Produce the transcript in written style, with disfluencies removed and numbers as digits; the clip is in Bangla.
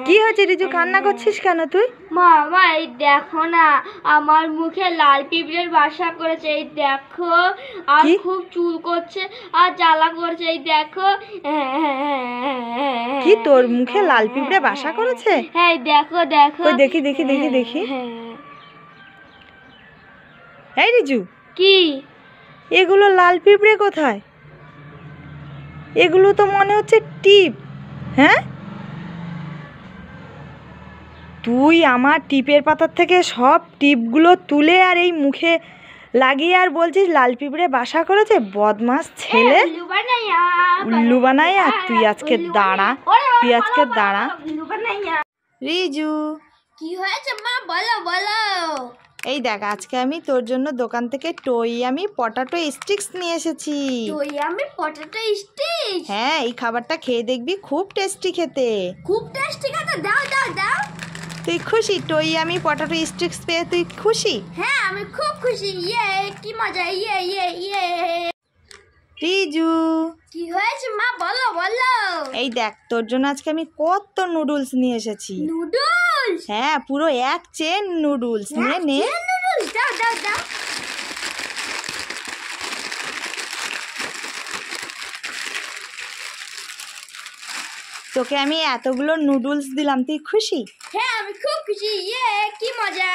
কি হয়েছে রিজু, কান্না করছিস কেন তুই? মামা এই দেখো না, আমার মুখে লাল পিঁপড়ের বাসা করেছে। এই দেখো, আর খুব চুল করছে আর জ্বালা করছে। এই দেখো। কি তোর মুখে লাল পিঁপড়ে বাসা করেছে? হ্যাঁ দেখো দেখো। দেখি দেখি দেখি দেখি। এই রিজু, কি এগুলো লাল পিঁপড়ে কোথায়? এগুলো তো মনে হচ্ছে টিপ। হ্যাঁ, তুই আমার টিপের পাতার থেকে সব টিপগুলো তুলে আর এই মুখে লাগিয়ে আর বলছিস লাল পিঁপড়ে বাসা করেছে? বদমাস ছেলে, উল্লু বানাই। আর তুই আজকে দাঁড়া, তুই আজকে দাঁড়া। রিজু, কি হয়েছে মা, বলো বলো। এই দেখ, আজকে আমি তোর জন্য দোকান থেকে আমি পটাটো স্টিক্স নিয়ে এসেছি। আমি পটাটো স্টিক্স? হ্যাঁ, এই খাবারটা খেয়ে দেখবি, খুব টেস্টি খেতে। খুব টেস্টি খেতে? দাও দাও দাও। তুই খুশি? আমি পটাটো স্টিক্স পেয়ে তুই খুশি? হ্যাঁ, আমি খুব খুশি। ইয়ে, কি মজা। ইয়ে ইয়ে ইয়ে। রিজু, কি হয়েছে মা, বলো বলো। এই দেখ, তোর জন্য আজকে আমি কত নুডলস নিয়ে এসেছি। নুডলস? হ্যাঁ, পুরো এক চেন নুডলস। নে নে। নুডলস দাও দাও দাও। তোকে আমি এতগুলো নুডলস দিলাম, তুই খুশি? হ্যাঁ, আমি খুব খুশি। ইয়ে, কি মজা।